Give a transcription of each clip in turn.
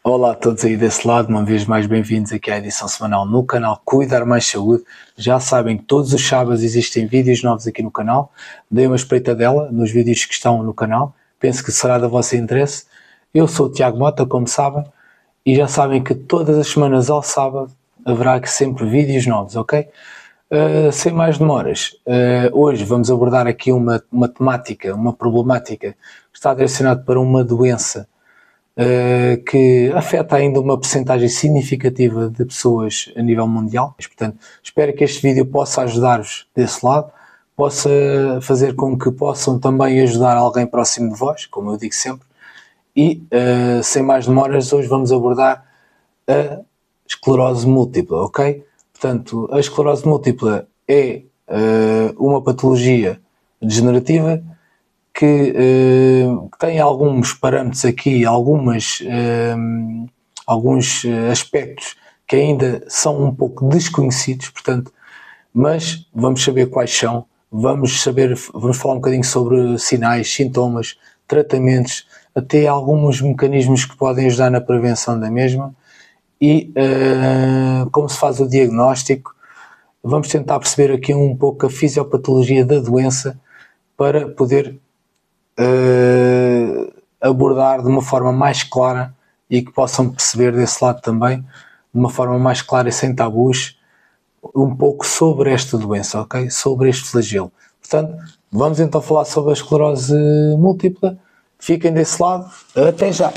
Olá a todos aí desse lado, uma vez mais bem-vindos aqui à edição semanal no canal Cuidar Mais Saúde. Já sabem que todos os sábados existem vídeos novos aqui no canal. Deem uma espreitadela nos vídeos que estão no canal. Penso que será do vosso interesse. Eu sou o Tiago Mota, como sabem, e já sabem que todas as semanas ao sábado haverá sempre vídeos novos, ok? Sem mais demoras, hoje vamos abordar aqui uma temática, uma problemática que está direcionada para uma doença que afeta ainda uma percentagem significativa de pessoas a nível mundial. Portanto, espero que este vídeo possa ajudar-vos desse lado, possa fazer com que possam também ajudar alguém próximo de vós, como eu digo sempre. E, sem mais demoras, hoje vamos abordar a esclerose múltipla, ok? Portanto, a esclerose múltipla é uma patologia degenerativa que tem alguns parâmetros aqui, alguns aspectos que ainda são um pouco desconhecidos, portanto, mas vamos saber quais são, vamos falar um bocadinho sobre sinais, sintomas, tratamentos, até alguns mecanismos que podem ajudar na prevenção da mesma e como se faz o diagnóstico. Vamos tentar perceber aqui um pouco a fisiopatologia da doença para poder abordar de uma forma mais clara e que possam perceber desse lado também, de uma forma mais clara e sem tabus, um pouco sobre esta doença, ok? Sobre este flagelo. Portanto, vamos então falar sobre a esclerose múltipla. Fiquem desse lado. Até já!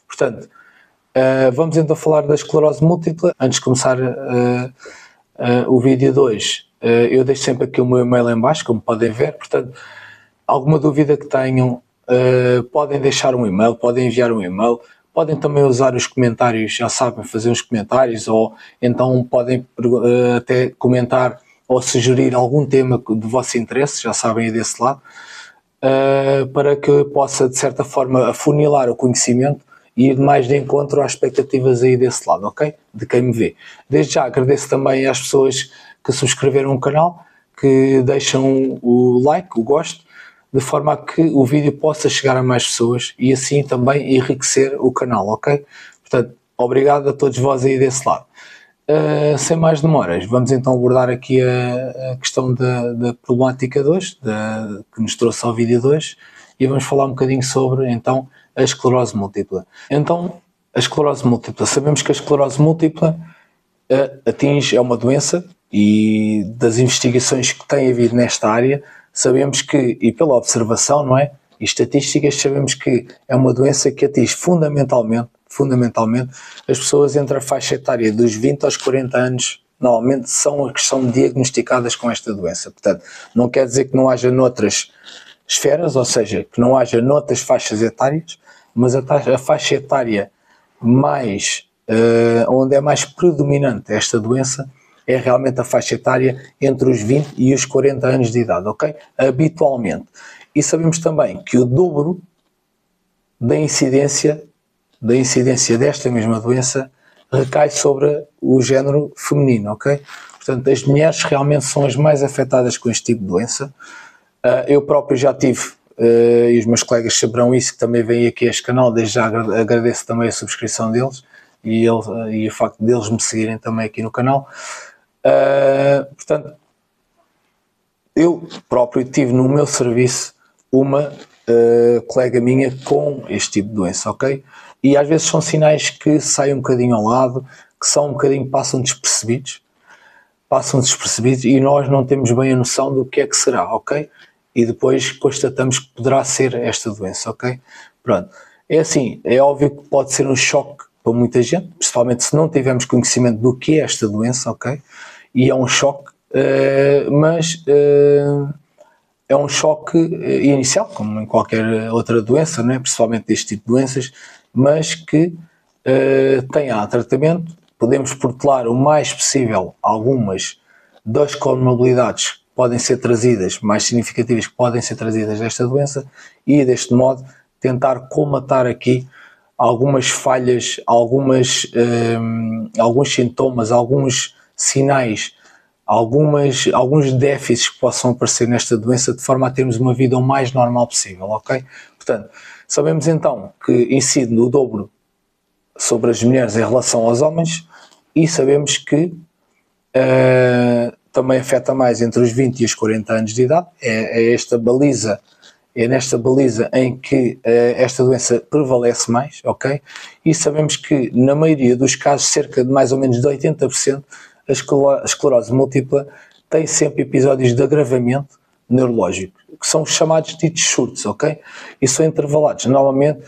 Portanto, vamos então falar da esclerose múltipla. Antes de começar o vídeo de hoje, eu deixo sempre aqui o meu e-mail em baixo, como podem ver. Portanto, alguma dúvida que tenham, podem deixar um e-mail, podem enviar um e-mail, podem também usar os comentários, já sabem, fazer uns comentários, ou então podem até comentar ou sugerir algum tema de vosso interesse, já sabem aí desse lado, para que eu possa, de certa forma, afunilar o conhecimento e ir mais de encontro às expectativas aí desse lado, ok? De quem me vê. Desde já agradeço também às pessoas que subscreveram o canal, que deixam o like, o gosto, de forma a que o vídeo possa chegar a mais pessoas e assim também enriquecer o canal, ok? Portanto, obrigado a todos vós aí desse lado. Sem mais demoras, vamos então abordar aqui a questão da problemática de hoje, que nos trouxe ao vídeo de hoje, e vamos falar um bocadinho sobre então a esclerose múltipla. Então, a esclerose múltipla, sabemos que a esclerose múltipla é uma doença, e das investigações que têm havido nesta área, sabemos que, e pela observação, não é? E estatísticas, sabemos que é uma doença que atinge fundamentalmente as pessoas entre a faixa etária dos 20 aos 40 anos, normalmente são as que são diagnosticadas com esta doença. Portanto, não quer dizer que não haja noutras esferas, ou seja, que não haja noutras faixas etárias, mas a faixa etária mais, onde é mais predominante esta doença, é realmente a faixa etária entre os 20 e os 40 anos de idade, ok? Habitualmente. E sabemos também que o dobro da incidência desta mesma doença recai sobre o género feminino, ok? Portanto, as mulheres realmente são as mais afetadas com este tipo de doença. Eu próprio já tive, e os meus colegas saberão isso, que também vêm aqui a este canal, desde já agradeço também a subscrição deles e o facto deles me seguirem também aqui no canal. Portanto, eu próprio tive no meu serviço uma colega minha com este tipo de doença, ok? E às vezes são sinais que saem um bocadinho ao lado, que são um bocadinho, passam despercebidos e nós não temos bem a noção do que é que será, ok? E depois constatamos que poderá ser esta doença, ok? Pronto. É assim, é óbvio que pode ser um choque para muita gente, principalmente se não tivermos conhecimento do que é esta doença, ok? E é um choque, mas é um choque inicial, como em qualquer outra doença, não é? Principalmente deste tipo de doenças, mas que tem tratamento. Podemos protelar o mais possível algumas das comorbilidades que podem ser trazidas, mais significativas que podem ser trazidas desta doença, e deste modo tentar colmatar aqui algumas falhas, alguns sintomas, alguns sinais alguns déficits que possam aparecer nesta doença, de forma a termos uma vida o mais normal possível, ok? Portanto, sabemos então que incide no dobro sobre as mulheres em relação aos homens, e sabemos que também afeta mais entre os 20 e os 40 anos de idade. É nesta baliza em que esta doença prevalece mais, ok? E sabemos que, na maioria dos casos, cerca de mais ou menos de 80%, a esclerose múltipla tem sempre episódios de agravamento neurológico, que são os chamados ditos surtos, ok? E são intervalados, normalmente,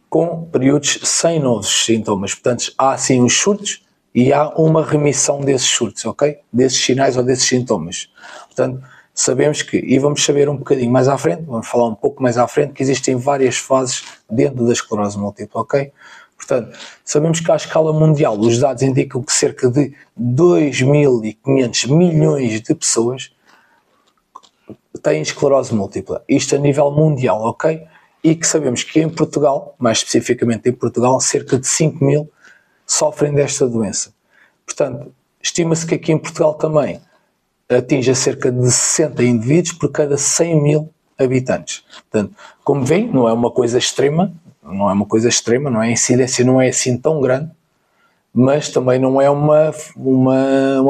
com períodos sem novos sintomas. Portanto, há sim os surtos e há uma remissão desses surtos, ok? Desses sinais ou desses sintomas. Portanto, sabemos que, e vamos saber um bocadinho mais à frente, vamos falar um pouco mais à frente, que existem várias fases dentro da esclerose múltipla, ok? Portanto, sabemos que à escala mundial os dados indicam que cerca de 2.500 milhões de pessoas têm esclerose múltipla. Isto a nível mundial, ok? E que sabemos que em Portugal, mais especificamente em Portugal, cerca de 5.000 sofrem desta doença. Portanto, estima-se que aqui em Portugal também atinja cerca de 60 indivíduos por cada 100.000 habitantes. Portanto, como veem, não é uma coisa extrema, não é? A incidência não é assim tão grande, mas também não é uma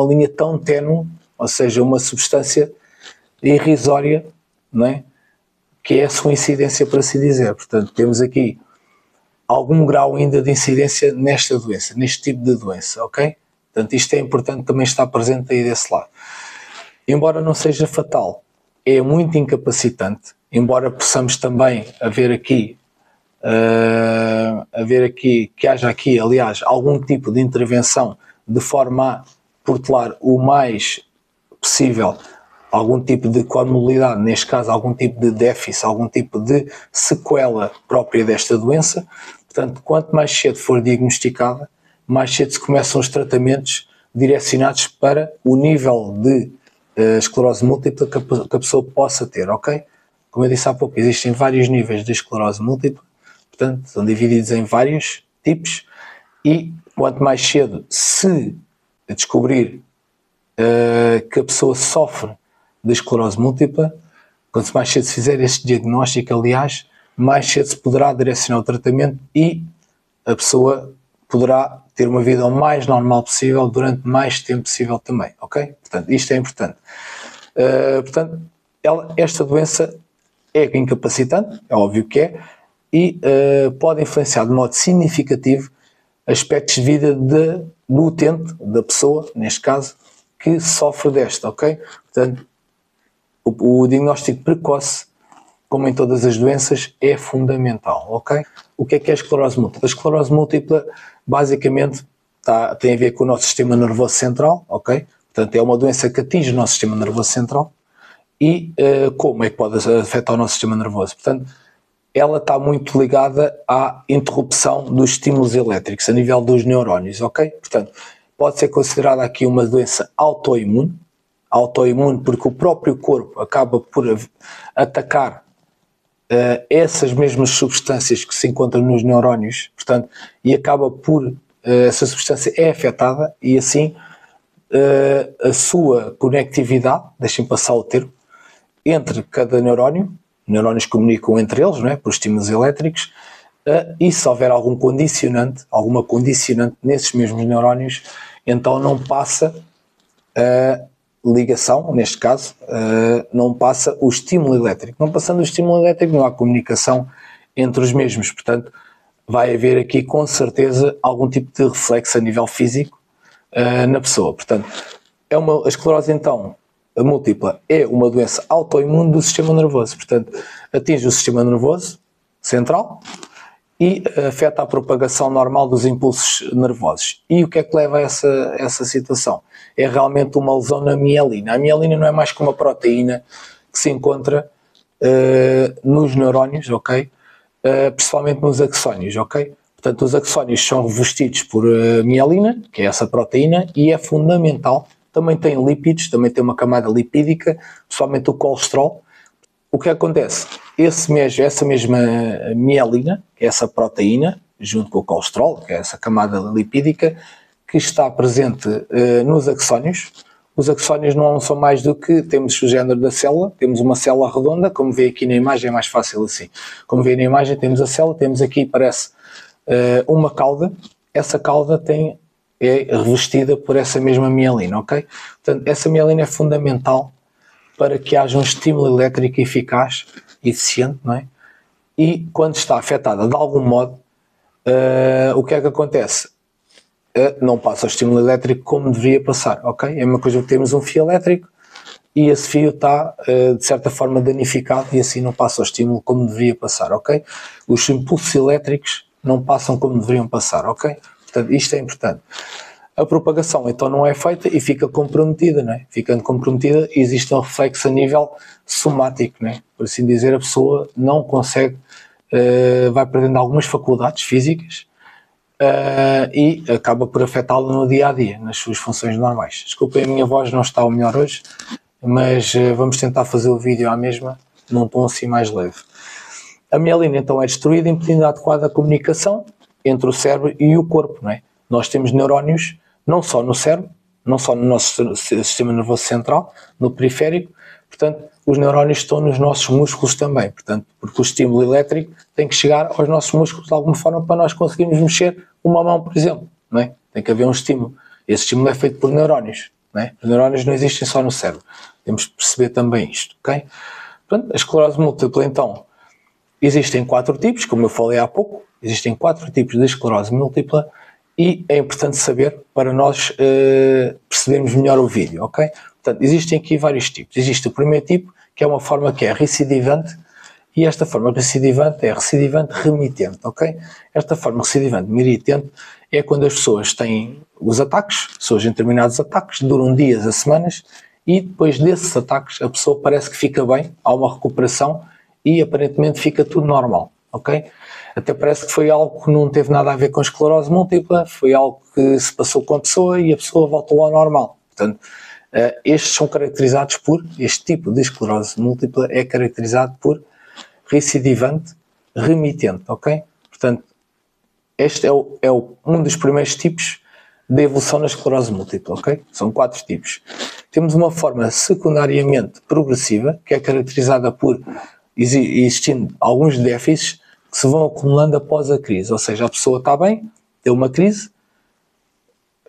linha tão ténue, ou seja, uma substância irrisória, não é? Que é a sua incidência, por assim dizer. Portanto, temos aqui algum grau ainda de incidência nesta doença, neste tipo de doença, ok? Portanto, isto é importante também estar presente aí desse lado. Embora não seja fatal, é muito incapacitante, embora possamos também haver aqui, que haja aqui, aliás, algum tipo de intervenção de forma a protelar o mais possível algum tipo de comorbidade, neste caso algum tipo de déficit, algum tipo de sequela própria desta doença. Portanto, quanto mais cedo for diagnosticada, mais cedo se começam os tratamentos direcionados para o nível de esclerose múltipla que a pessoa possa ter, ok? Como eu disse há pouco, existem vários níveis de esclerose múltipla, portanto, são divididos em vários tipos, e quanto mais cedo se descobrir que a pessoa sofre de esclerose múltipla, quanto mais cedo se fizer este diagnóstico, aliás, mais cedo se poderá direcionar o tratamento e a pessoa poderá ter uma vida o mais normal possível durante mais tempo possível também, ok? Portanto, isto é importante. Portanto, esta doença é incapacitante, é óbvio que é, e pode influenciar de modo significativo aspectos de vida do utente, da pessoa, neste caso, que sofre desta, ok? Portanto, o diagnóstico precoce, como em todas as doenças, é fundamental, ok? O que é a esclerose múltipla? A esclerose múltipla, basicamente, tem a ver com o nosso sistema nervoso central, ok? Portanto, é uma doença que atinge o nosso sistema nervoso central. E como é que pode afetar o nosso sistema nervoso? Portanto, ela está muito ligada à interrupção dos estímulos elétricos a nível dos neurónios, ok? Portanto, pode ser considerada aqui uma doença autoimune porque o próprio corpo acaba por atacar essas mesmas substâncias que se encontram nos neurónios, portanto, e acaba por essa substância é afetada e assim a sua conectividade, deixem passar o termo, entre cada neurónio, neurónios comunicam entre eles, não é, por estímulos elétricos, e se houver alguma condicionante nesses mesmos neurónios, então não passa a ligação, neste caso, não passa o estímulo elétrico. Não passando o estímulo elétrico, não há comunicação entre os mesmos. Portanto, vai haver aqui, com certeza, algum tipo de reflexo a nível físico na pessoa. Portanto, a esclerose, então, a múltipla é uma doença autoimune do sistema nervoso. Portanto, atinge o sistema nervoso central e afeta a propagação normal dos impulsos nervosos. E o que é que leva a essa situação? É realmente uma lesão na mielina. A mielina não é mais que uma proteína que se encontra nos neurónios, ok? Principalmente nos axónios, ok? Portanto, os axónios são revestidos por mielina, que é essa proteína, e é fundamental. Também tem lípidos, também tem uma camada lipídica, principalmente o colesterol. O que acontece? Essa mesma mielina, que é essa proteína, junto com o colesterol, que é essa camada lipídica, que está presente nos axónios, Os axónios não são mais do que, temos o género da célula, temos uma célula redonda, como vê aqui na imagem é mais fácil assim. Como vê na imagem temos a célula, temos aqui parece uma cauda, essa cauda é revestida por essa mesma mielina, ok? Portanto, essa mielina é fundamental para que haja um estímulo elétrico eficaz, eficiente, não é? E quando está afetada de algum modo, o que é que acontece? Não passa o estímulo elétrico como deveria passar, ok? É uma coisa que temos um fio elétrico e esse fio está, de certa forma, danificado e assim não passa o estímulo como deveria passar, ok? Os impulsos elétricos não passam como deveriam passar, ok? Portanto, isto é importante. A propagação então não é feita e fica comprometida, não é? Ficando comprometida, existe um reflexo a nível somático, não é? Por assim dizer, a pessoa não consegue, vai perdendo algumas faculdades físicas, e acaba por afetá-lo no dia-a-dia, nas suas funções normais. Desculpem, a minha voz não está o melhor hoje, mas vamos tentar fazer o vídeo à mesma, num tom assim mais leve. A mielina então é destruída, impedindo a adequada comunicação entre o cérebro e o corpo, não é? Nós temos neurónios não só no cérebro, não só no nosso sistema nervoso central, no periférico, portanto, os neurónios estão nos nossos músculos também, portanto, porque o estímulo elétrico tem que chegar aos nossos músculos de alguma forma para nós conseguirmos mexer uma mão, por exemplo, não é? Tem que haver um estímulo. Esse estímulo é feito por neurónios, não é? Os neurónios não existem só no cérebro. Temos que perceber também isto, ok? Portanto, a esclerose múltipla, então, existem 4 tipos, como eu falei há pouco, existem 4 tipos de esclerose múltipla e é importante saber para nós percebermos melhor o vídeo, ok? Portanto, existem aqui vários tipos. Existe o primeiro tipo, que é uma forma que é recidivante, e esta forma recidivante é recidivante remitente, ok? Esta forma recidivante remitente é quando as pessoas têm os ataques, surgem determinados ataques, duram dias a semanas, e depois desses ataques a pessoa parece que fica bem, há uma recuperação e aparentemente fica tudo normal, ok? Até parece que foi algo que não teve nada a ver com esclerose múltipla, foi algo que se passou com a pessoa e a pessoa voltou ao normal. Portanto, estes são caracterizados por, este tipo de esclerose múltipla é caracterizado por recidivante remitente, ok? Portanto, este é um dos primeiros tipos de evolução na esclerose múltipla, ok? São 4 tipos. Temos uma forma secundariamente progressiva, que é caracterizada por existindo alguns déficits que se vão acumulando após a crise, ou seja, a pessoa está bem, tem uma crise,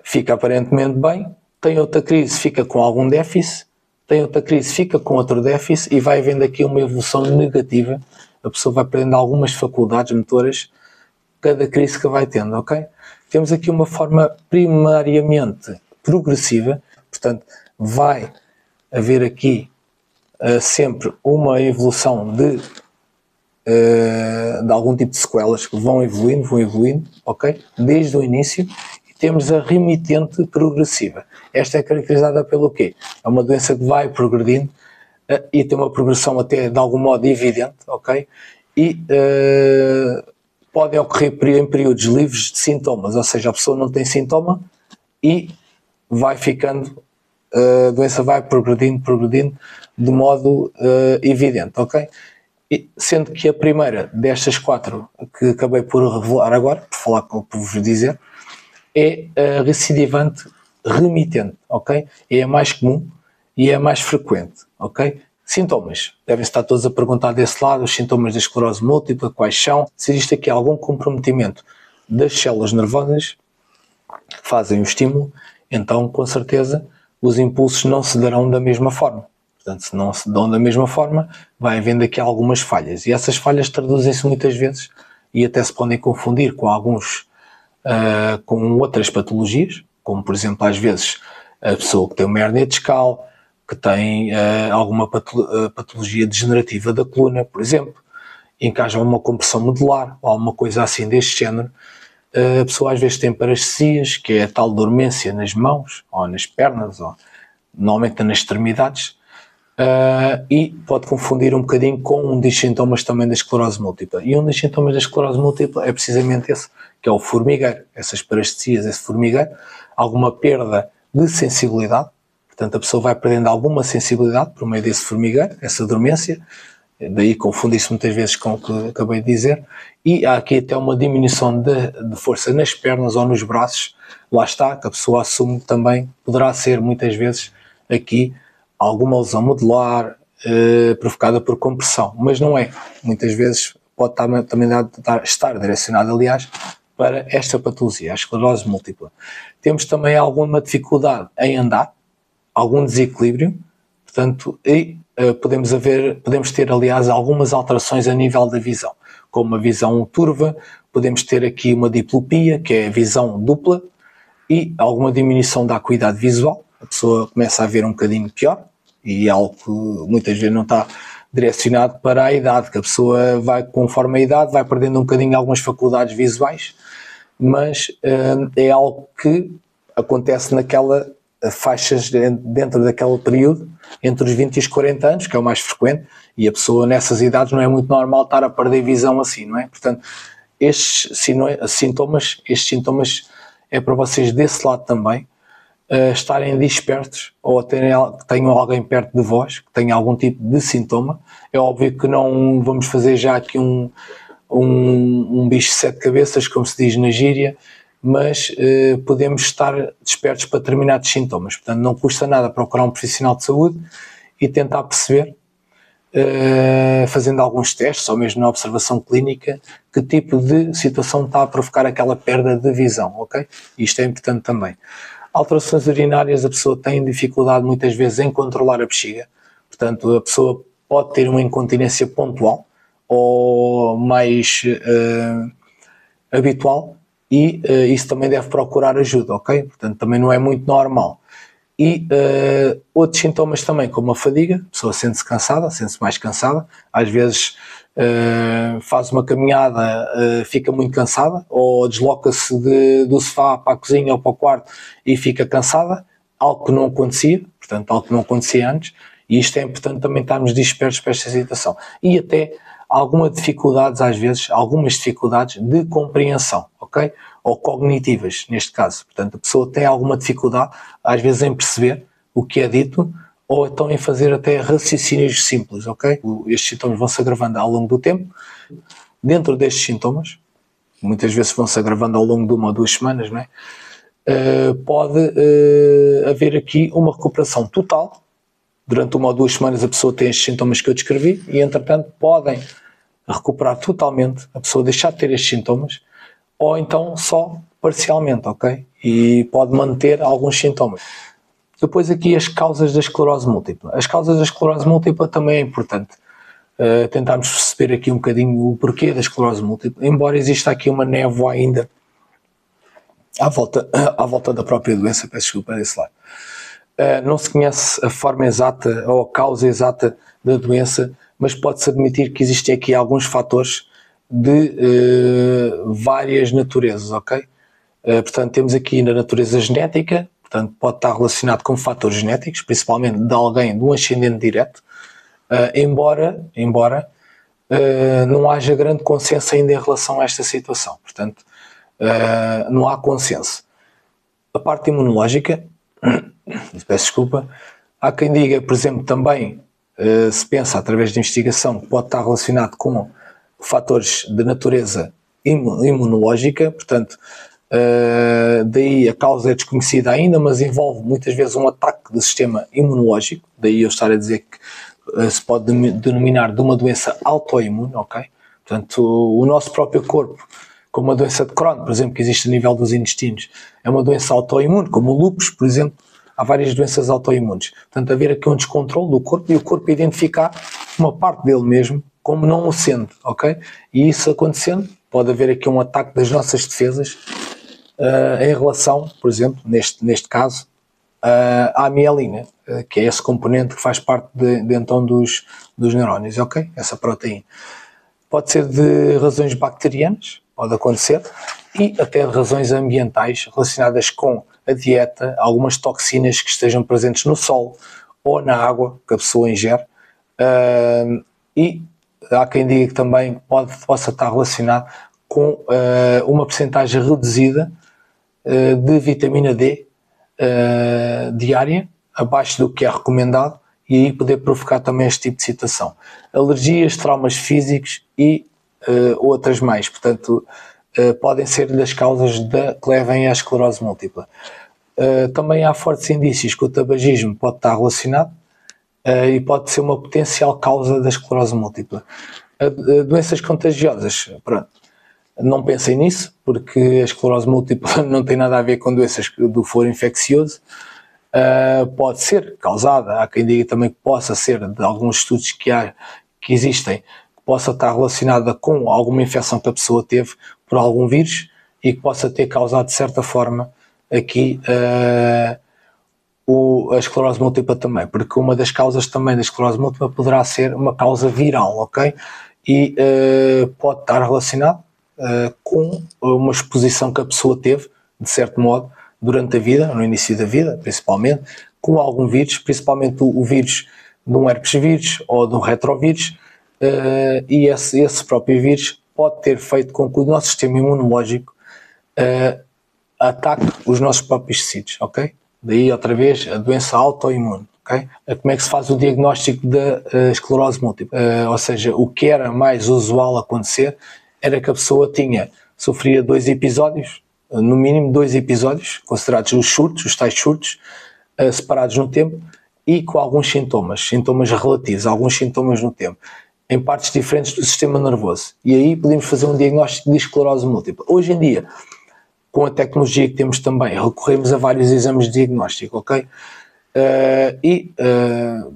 fica aparentemente bem, tem outra crise, fica com algum déficit, tem outra crise, fica com outro déficit e vai havendo aqui uma evolução negativa. A pessoa vai perdendo algumas faculdades motoras cada crise que vai tendo, ok? Temos aqui uma forma primariamente progressiva, portanto, vai haver aqui sempre uma evolução de algum tipo de sequelas que vão evoluindo, ok? Desde o início. Temos a remitente progressiva. Esta é caracterizada pelo quê? É uma doença que vai progredindo e tem uma progressão até de algum modo evidente, ok? E podem ocorrer em períodos livres de sintomas, ou seja, a pessoa não tem sintoma e vai ficando, a doença vai progredindo de modo evidente, ok? E, sendo que a primeira destas 4 que acabei por revelar agora, por vos dizer, é a recidivante remitente, ok? É a mais comum e é a mais frequente, ok? Sintomas. Devem estar todos a perguntar desse lado, os sintomas da esclerose múltipla, quais são, se existe aqui algum comprometimento das células nervosas que fazem o estímulo, então, com certeza, os impulsos não se darão da mesma forma. Portanto, se não se dão da mesma forma, vai havendo aqui algumas falhas. E essas falhas traduzem-se muitas vezes, e até se podem confundir com com outras patologias, como por exemplo às vezes a pessoa que tem uma hérnia discal, que tem alguma patologia degenerativa da coluna, por exemplo, em que haja uma compressão medular ou alguma coisa assim deste género, a pessoa às vezes tem parestesias, que é a tal dormência nas mãos ou nas pernas, ou normalmente nas extremidades, e pode confundir um bocadinho com um dos sintomas também da esclerose múltipla. E um dos sintomas da esclerose múltipla é precisamente esse, que é o formigueiro, essas parestesias, esse formigueiro, alguma perda de sensibilidade, portanto a pessoa vai perdendo alguma sensibilidade por meio desse formigueiro, essa dormência, daí confunde-se muitas vezes com o que acabei de dizer, e há aqui até uma diminuição de força nas pernas ou nos braços, lá está, que a pessoa assume também, poderá ser muitas vezes aqui alguma lesão medular provocada por compressão, mas não é. Muitas vezes pode também estar direcionado, aliás, para esta patologia, a esclerose múltipla. Temos também alguma dificuldade em andar, algum desequilíbrio, portanto, e podemos ter, aliás, algumas alterações a nível da visão, como a visão turva, podemos ter aqui uma diplopia, que é a visão dupla, e alguma diminuição da acuidade visual, a pessoa começa a ver um bocadinho pior, e é algo que muitas vezes não está direcionado para a idade, que a pessoa vai, conforme a idade, vai perdendo um bocadinho algumas faculdades visuais, mas é algo que acontece naquela faixas dentro daquele período, entre os 20 e os 40 anos, que é o mais frequente, e a pessoa nessas idades não é muito normal estar a perder visão assim, não é? Portanto, estes sintomas é para vocês desse lado também estarem despertos ou tenham alguém perto de vós que tenha algum tipo de sintoma. É óbvio que não vamos fazer já aqui um bicho de 7 cabeças, como se diz na gíria, mas podemos estar despertos para determinados sintomas. Portanto, não custa nada procurar um profissional de saúde e tentar perceber, fazendo alguns testes, ou mesmo na observação clínica, que tipo de situação está a provocar aquela perda de visão, ok? Isto é importante também. Alterações urinárias, a pessoa tem dificuldade muitas vezes em controlar a bexiga, portanto a pessoa pode ter uma incontinência pontual ou mais habitual e isso também deve procurar ajuda, ok? Portanto também não é muito normal. E outros sintomas também, como a fadiga, a pessoa sente-se cansada, sente-se mais cansada, às vezes faz uma caminhada, fica muito cansada, ou desloca-se do sofá para a cozinha ou para o quarto e fica cansada, algo que não acontecia, portanto algo que não acontecia antes, e isto é importante também estarmos dispersos para esta situação. E até algumas dificuldades, às vezes, algumas dificuldades de compreensão, ok? Ou cognitivas, neste caso. Portanto, a pessoa tem alguma dificuldade, às vezes, em perceber o que é dito, ou então em fazer até raciocínios simples, ok? Estes sintomas vão se agravando ao longo do tempo. Dentro destes sintomas, muitas vezes vão se agravando ao longo de 1 ou 2 semanas, não é? Pode haver aqui uma recuperação total. Durante 1 ou 2 semanas a pessoa tem estes sintomas que eu descrevi e, entretanto, podem recuperar totalmente, a pessoa deixar de ter estes sintomas, ou então só parcialmente, ok? E pode manter alguns sintomas. Depois aqui as causas da esclerose múltipla. As causas da esclerose múltipla também é importante tentarmos perceber aqui um bocadinho o porquê da esclerose múltipla, embora exista aqui uma névoa ainda à volta da própria doença, peço desculpa desse lado. Não se conhece a forma exata ou a causa exata da doença, mas pode-se admitir que existem aqui alguns fatores de várias naturezas, ok? Portanto, temos aqui na natureza genética, portanto, pode estar relacionado com fatores genéticos, principalmente de alguém, de um ascendente direto, embora não haja grande consenso ainda em relação a esta situação. Portanto, não há consenso. A parte imunológica, peço desculpa, há quem diga, por exemplo, também se pensa através de investigação que pode estar relacionado com fatores de natureza imunológica, portanto, daí a causa é desconhecida ainda, mas envolve muitas vezes um ataque do sistema imunológico, daí eu estar a dizer que se pode denominar de uma doença autoimune, ok? Portanto, o nosso próprio corpo, como a doença de Crohn, por exemplo, que existe a nível dos intestinos, é uma doença autoimune, como o lúpus, por exemplo, há várias doenças autoimunes. Portanto, haver aqui um descontrole do corpo e o corpo identificar uma parte dele mesmo como não o sendo, ok? E isso acontecendo, pode haver aqui um ataque das nossas defesas em relação, por exemplo, neste caso, à mielina, que é esse componente que faz parte então dos neurónios, ok? Essa proteína. Pode ser de razões bacterianas, pode acontecer, e até de razões ambientais relacionadas com a dieta, algumas toxinas que estejam presentes no solo ou na água que a pessoa ingere, e há quem diga que também possa estar relacionado com uma percentagem reduzida de vitamina D diária, abaixo do que é recomendado, e aí poder provocar também este tipo de situação. Alergias, traumas físicos e outras mais. Portanto, podem ser das causas que levem à esclerose múltipla. também há fortes indícios que o tabagismo pode estar relacionado e pode ser uma potencial causa da esclerose múltipla. Doenças contagiosas, pronto, não pensem nisso, porque a esclerose múltipla não tem nada a ver com doenças do foro infeccioso. Pode ser causada, há quem diga também que possa ser, de alguns estudos que existem, que possa estar relacionada com alguma infecção que a pessoa teve por algum vírus e que possa ter causado, de certa forma, aqui a esclerose múltipla também, porque uma das causas também da esclerose múltipla poderá ser uma causa viral, ok? E pode estar relacionado com uma exposição que a pessoa teve, de certo modo, durante a vida, no início da vida, principalmente, com algum vírus, principalmente o vírus de um herpes vírus ou de um retrovírus, e esse próprio vírus pode ter feito com que o nosso sistema imunológico ataque os nossos próprios tecidos, ok? Daí, outra vez, a doença autoimune, ok? Como é que se faz o diagnóstico da esclerose múltipla? Ou seja, o que era mais usual acontecer era que a pessoa sofria 2 episódios, no mínimo 2 episódios, considerados os tais surtos, separados no tempo e com alguns sintomas relativos, alguns sintomas no tempo, em partes diferentes do sistema nervoso. E aí podemos fazer um diagnóstico de esclerose múltipla. Hoje em dia, com a tecnologia que temos também, recorremos a vários exames de diagnóstico, ok?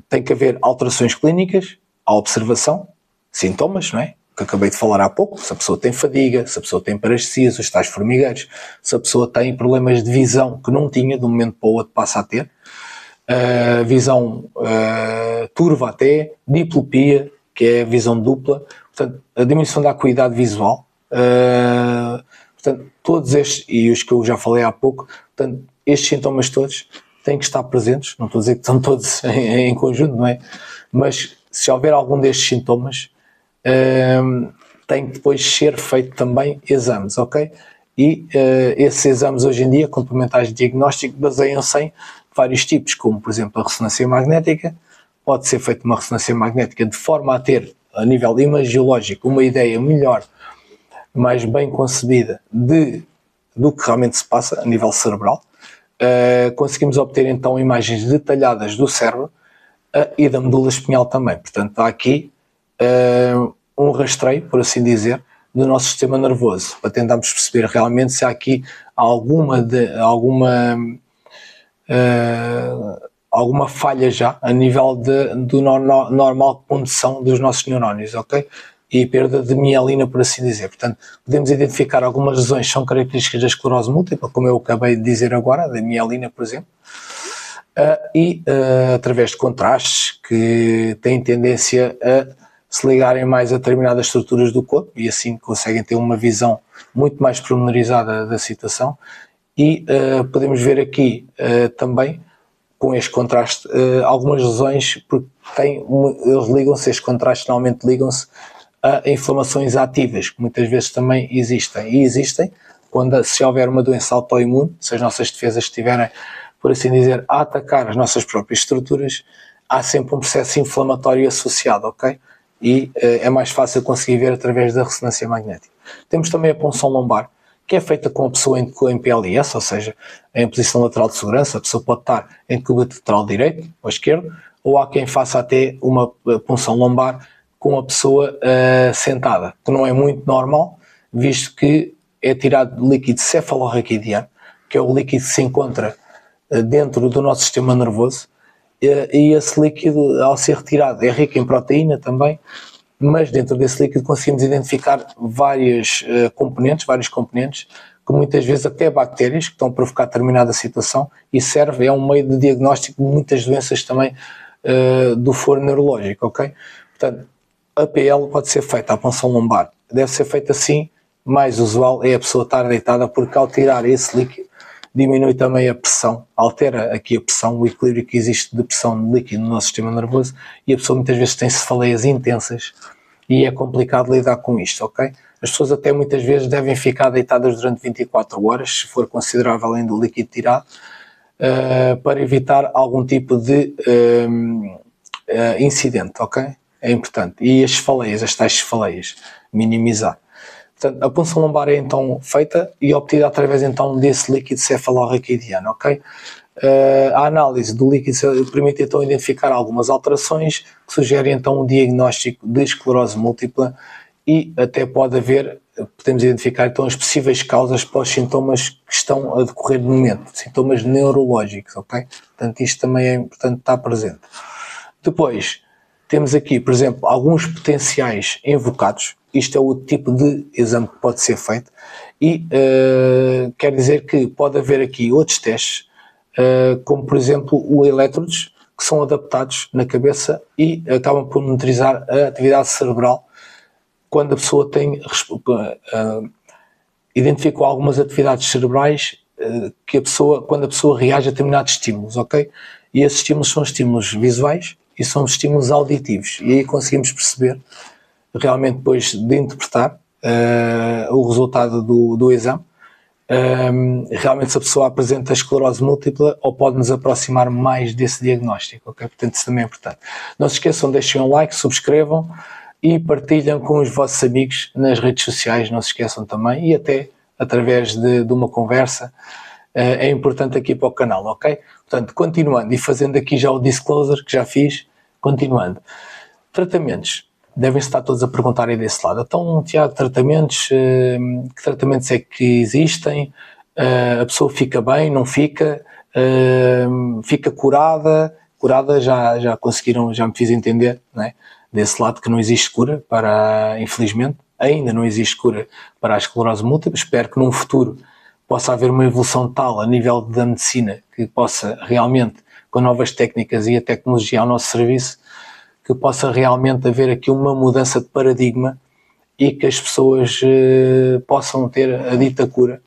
Tem que haver alterações clínicas, a observação, sintomas, não é? Que acabei de falar há pouco, se a pessoa tem fadiga, se a pessoa tem parestesias, os tais formigueiros, se a pessoa tem problemas de visão que não tinha, de um momento para o outro passa a ter, visão turva até, diplopia, que é a visão dupla, portanto, a diminuição da acuidade visual, portanto, todos estes, e os que eu já falei há pouco, portanto, estes sintomas todos têm que estar presentes, não estou a dizer que estão todos em conjunto, não é? Mas se houver algum destes sintomas, tem que depois ser feito também exames, ok? E esses exames hoje em dia, complementares de diagnóstico, baseiam-se em vários tipos, como por exemplo a ressonância magnética. Pode ser feita uma ressonância magnética de forma a ter, a nível imagiológico, uma ideia melhor, mais bem concebida do que realmente se passa a nível cerebral. Conseguimos obter então imagens detalhadas do cérebro e da medula espinhal também. Portanto, há aqui um rastreio, por assim dizer, do nosso sistema nervoso, para tentarmos perceber realmente se há aqui alguma falha já a nível do normal condução dos nossos neurónios, ok? E perda de mielina, por assim dizer. Portanto, podemos identificar algumas lesões que são características da esclerose múltipla, como eu acabei de dizer agora, da mielina, por exemplo, através de contrastes que têm tendência a se ligarem mais a determinadas estruturas do corpo e assim conseguem ter uma visão muito mais pormenorizada da situação. E podemos ver aqui também, com este contraste, algumas lesões, porque eles ligam-se, estes contrastes normalmente ligam-se a inflamações ativas, que muitas vezes também existem. E existem se houver uma doença autoimune, se as nossas defesas estiverem, por assim dizer, a atacar as nossas próprias estruturas, há sempre um processo inflamatório associado, ok? E é mais fácil conseguir ver através da ressonância magnética. Temos também a punção lombar, que é feita com a pessoa em PLS, ou seja, em posição lateral de segurança. A pessoa pode estar em decúbito lateral direito ou esquerdo, ou há quem faça até uma punção lombar com a pessoa sentada, que não é muito normal, visto que é tirado líquido cefalorraquidiano, que é o líquido que se encontra dentro do nosso sistema nervoso, e esse líquido, ao ser retirado, é rico em proteína também, mas dentro desse líquido conseguimos identificar vários componentes, que muitas vezes até bactérias que estão a provocar determinada situação, e é um meio de diagnóstico de muitas doenças também do foro neurológico, ok? Portanto, a PL pode ser feita, a punção lombar, deve ser feita assim, mais usual é a pessoa estar deitada, porque ao tirar esse líquido, diminui também a pressão, altera aqui a pressão, o equilíbrio que existe de pressão de líquido no nosso sistema nervoso, e a pessoa muitas vezes tem cefaleias intensas e é complicado lidar com isto, ok? As pessoas até muitas vezes devem ficar deitadas durante 24 horas, se for considerável ainda o líquido tirado, para evitar algum tipo de incidente, ok? É importante. E as tais cefaleias, minimizar. Portanto, a punção lombar é então feita e obtida através então desse líquido cefalorraquidiano, ok? A análise do líquido permite então identificar algumas alterações que sugerem então um diagnóstico de esclerose múltipla e até pode haver, podemos identificar então as possíveis causas para os sintomas que estão a decorrer no momento, sintomas neurológicos, ok? Portanto, isto também é importante estar presente. Depois, temos aqui, por exemplo, alguns potenciais invocados. Isto é o tipo de exame que pode ser feito e quer dizer que pode haver aqui outros testes, como por exemplo o elétrodos, que são adaptados na cabeça e acabam por monitorizar a atividade cerebral quando a pessoa tem, identificou algumas atividades cerebrais que quando a pessoa reage a determinados estímulos, ok? E esses estímulos são estímulos visuais e são estímulos auditivos. E aí conseguimos perceber, realmente depois de interpretar o resultado do exame, realmente se a pessoa apresenta esclerose múltipla ou pode nos aproximar mais desse diagnóstico, ok? Portanto, isso também é importante. Não se esqueçam, deixem um like, subscrevam e partilhem com os vossos amigos nas redes sociais, não se esqueçam também, e até através de uma conversa, é importante aqui para o canal, ok? Portanto, continuando e fazendo aqui já o disclosure que já fiz, continuando. Tratamentos. Devem estar todos a perguntar aí desse lado. Então, Tiago, tratamentos, que tratamentos é que existem? A pessoa fica bem, não fica? Fica curada? Curada já conseguiram, já me fiz entender, não é? Desse lado que não existe cura para, infelizmente, ainda não existe cura para a esclerose múltipla. Espero que num futuro possa haver uma evolução tal a nível da medicina que possa realmente, com novas técnicas e a tecnologia ao nosso serviço, que possa realmente haver aqui uma mudança de paradigma e que as pessoas possam ter a dita cura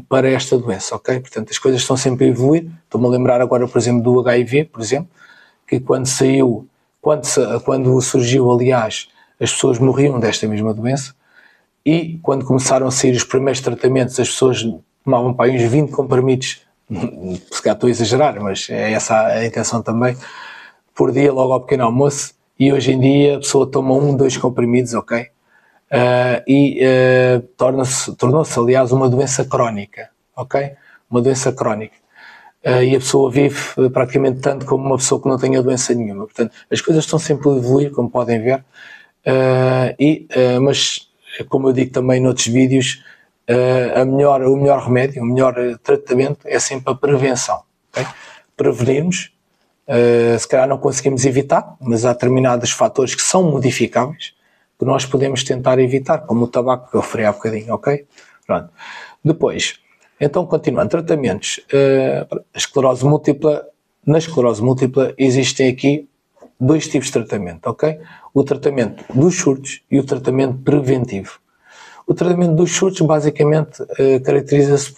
para esta doença, ok? Portanto, as coisas estão sempre a evoluir. Estou-me a lembrar agora, por exemplo, do HIV, por exemplo, que quando surgiu, aliás, as pessoas morriam desta mesma doença e quando começaram a sair os primeiros tratamentos, as pessoas tomavam para aí uns 20 comprimidos, se calhar estou a exagerar, mas é essa a intenção também, por dia, logo ao pequeno almoço, e hoje em dia a pessoa toma 2 comprimidos, ok? Tornou-se, aliás, uma doença crónica, ok? Uma doença crónica. E a pessoa vive praticamente tanto como uma pessoa que não tenha doença nenhuma. Portanto, as coisas estão sempre a evoluir, como podem ver, mas, como eu digo também noutros vídeos, o melhor remédio, o melhor tratamento é sempre a prevenção, ok? Prevenirmos. Se calhar não conseguimos evitar, mas há determinados fatores que são modificáveis que nós podemos tentar evitar, como o tabaco que eu referi há bocadinho, ok? Pronto. Depois, então continuando, tratamentos. Esclerose múltipla. Na esclerose múltipla existem aqui 2 tipos de tratamento, ok? O tratamento dos surtos e o tratamento preventivo. O tratamento dos surtos basicamente caracteriza-se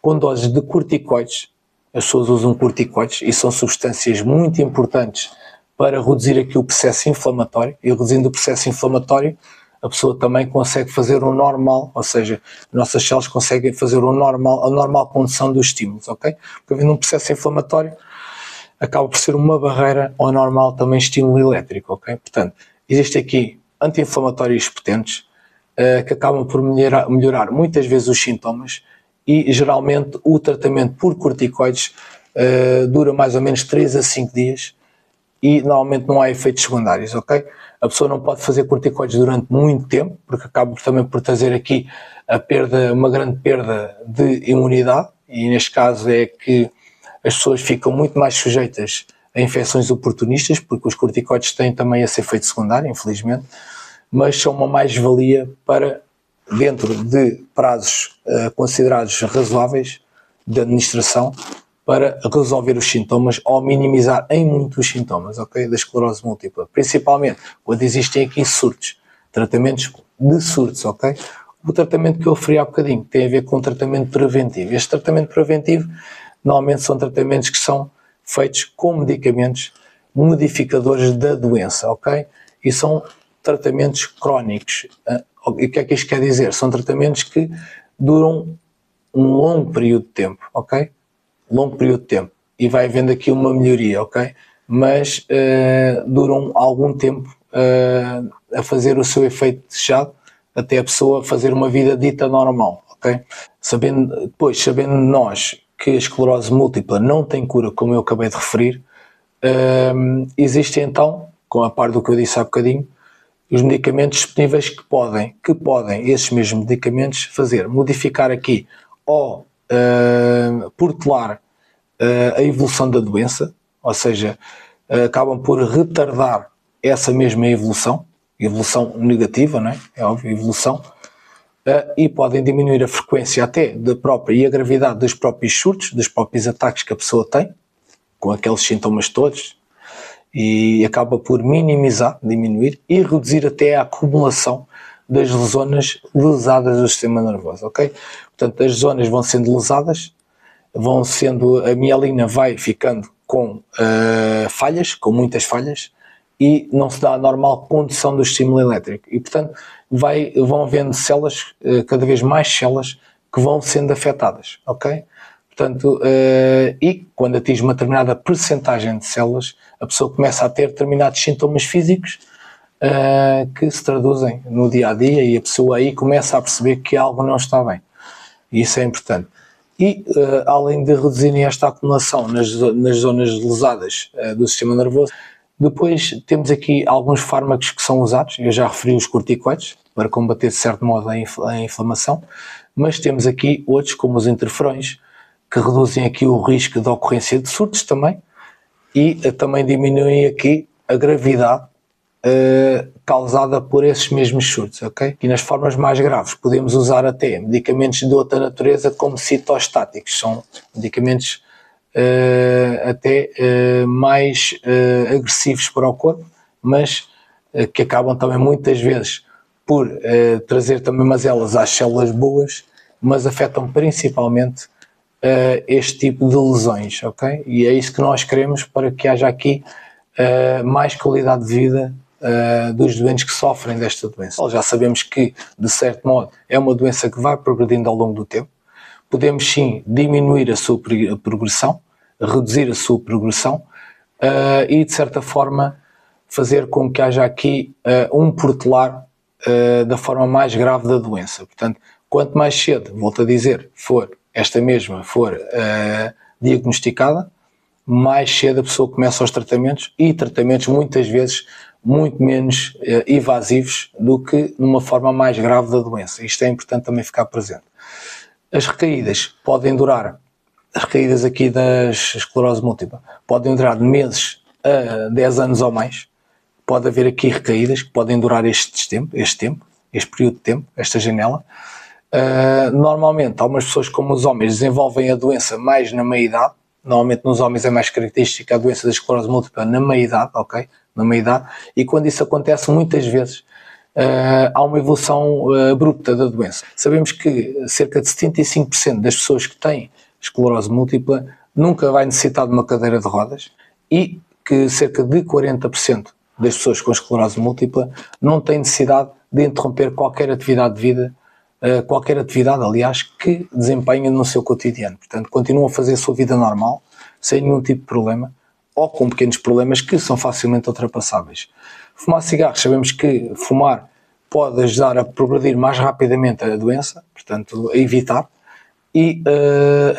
com doses de corticoides. As pessoas usam corticoides e são substâncias muito importantes para reduzir aqui o processo inflamatório, e reduzindo o processo inflamatório a pessoa também consegue fazer o normal, ou seja, nossas células conseguem fazer a normal condução dos estímulos, ok? Porque havendo um processo inflamatório acaba por ser uma barreira ao normal também estímulo elétrico, ok? Portanto, existem aqui anti-inflamatórios potentes que acabam por melhorar muitas vezes os sintomas. E geralmente o tratamento por corticoides dura mais ou menos 3 a 5 dias e normalmente não há efeitos secundários, ok? A pessoa não pode fazer corticoides durante muito tempo, porque acaba também por trazer aqui uma grande perda de imunidade, e neste caso é que as pessoas ficam muito mais sujeitas a infecções oportunistas, porque os corticoides têm também esse efeito secundário, infelizmente, mas são uma mais-valia para, dentro de prazos considerados razoáveis de administração, para resolver os sintomas ou minimizar em muito os sintomas, ok? Da esclerose múltipla. Principalmente quando existem aqui surtos, tratamentos de surtos, ok? O tratamento que eu referi há bocadinho tem a ver com o tratamento preventivo. Este tratamento preventivo normalmente são tratamentos que são feitos com medicamentos modificadores da doença, ok? E são tratamentos crónicos. E o que é que isto quer dizer? São tratamentos que duram um longo período de tempo, ok? Longo período de tempo. E vai havendo aqui uma melhoria, ok? Mas duram algum tempo a fazer o seu efeito desejado, até a pessoa fazer uma vida dita normal, ok? Sabendo nós que a esclerose múltipla não tem cura, como eu acabei de referir, existe então, com a par do que eu disse há bocadinho, os medicamentos disponíveis que podem esses mesmos medicamentos modificar aqui ou portelar a evolução da doença, ou seja, acabam por retardar essa mesma evolução negativa, não é? É óbvio, evolução, e podem diminuir a frequência até da própria e a gravidade dos próprios surtos, dos próprios ataques que a pessoa tem, com aqueles sintomas todos, e acaba por diminuir e reduzir até a acumulação das zonas lesadas do sistema nervoso, ok? Portanto, as zonas vão sendo lesadas, a mielina vai ficando com falhas, com muitas falhas, e não se dá a normal condução do estímulo elétrico. E, portanto, vão havendo células, cada vez mais células, que vão sendo afetadas, ok? Portanto, e quando atinge uma determinada percentagem de células, a pessoa começa a ter determinados sintomas físicos que se traduzem no dia-a-dia e a pessoa aí começa a perceber que algo não está bem. E isso é importante. E, além de reduzirem esta acumulação nas zonas lesadas do sistema nervoso, depois temos aqui alguns fármacos que são usados, eu já referi os corticoides, para combater de certo modo a inflamação, mas temos aqui outros como os interferões, que reduzem aqui o risco de ocorrência de surtos também, e também diminuem aqui a gravidade causada por esses mesmos surtos, ok? E nas formas mais graves podemos usar até medicamentos de outra natureza como citostáticos, são medicamentos até mais agressivos para o corpo, mas que acabam também muitas vezes por trazer também mazelas às células boas, mas afetam principalmente este tipo de lesões, ok? E é isso que nós queremos para que haja aqui mais qualidade de vida dos doentes que sofrem desta doença. Já sabemos que, de certo modo, é uma doença que vai progredindo ao longo do tempo. Podemos sim diminuir a sua progressão, reduzir a sua progressão e, de certa forma, fazer com que haja aqui um portelar da forma mais grave da doença. Portanto, quanto mais cedo, volto a dizer, for diagnosticada, mais cedo a pessoa começa os tratamentos, e tratamentos muitas vezes muito menos invasivos do que numa forma mais grave da doença. Isto é importante também ficar presente. As recaídas aqui das esclerose múltipla podem durar de meses a 10 anos ou mais. Pode haver aqui recaídas que podem durar este período de tempo, esta janela. Normalmente, algumas pessoas, como os homens, desenvolvem a doença mais na meia-idade. Normalmente nos homens é mais característica a doença da esclerose múltipla na meia-idade, ok? Na meia-idade. E quando isso acontece, muitas vezes há uma evolução abrupta da doença. Sabemos que cerca de 75% das pessoas que têm esclerose múltipla nunca vai necessitar de uma cadeira de rodas, e que cerca de 40% das pessoas com esclerose múltipla não têm necessidade de interromper qualquer atividade de vida, aliás, que desempenhem no seu cotidiano. Portanto, continuam a fazer a sua vida normal, sem nenhum tipo de problema, ou com pequenos problemas que são facilmente ultrapassáveis. Fumar cigarros, sabemos que fumar pode ajudar a progredir mais rapidamente a doença, portanto, a evitar, e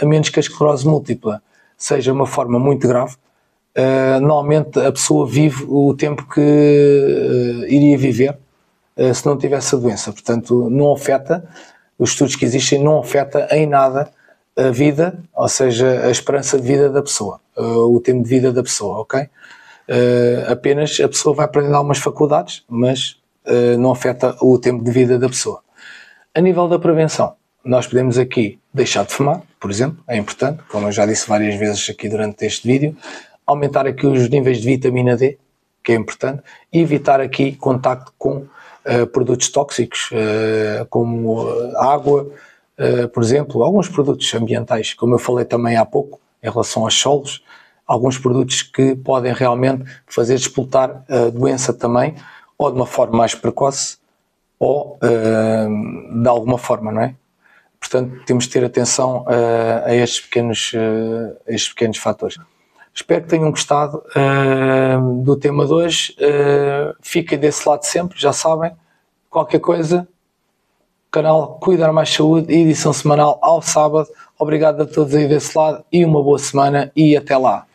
a menos que a esclerose múltipla seja uma forma muito grave, normalmente a pessoa vive o tempo que iria viver se não tivesse a doença. Portanto, não afeta, os estudos que existem não afeta em nada a vida, ou seja, a esperança de vida da pessoa, o tempo de vida da pessoa, ok? Apenas a pessoa vai aprendendo algumas faculdades, mas não afeta o tempo de vida da pessoa. A nível da prevenção, nós podemos aqui deixar de fumar, por exemplo, é importante, como eu já disse várias vezes aqui durante este vídeo, aumentar aqui os níveis de vitamina D, que é importante, e evitar aqui contacto com produtos tóxicos, como água, por exemplo, alguns produtos ambientais, como eu falei também há pouco, em relação aos solos, alguns produtos que podem realmente fazer despoltar a doença também, ou de uma forma mais precoce, ou de alguma forma, não é? Portanto, temos de ter atenção a estes pequenos fatores. Espero que tenham gostado do tema de hoje. Fiquem desse lado sempre, já sabem. Qualquer coisa, canal Cuidar Mais Saúde, edição semanal ao sábado. Obrigado a todos aí desse lado e uma boa semana e até lá.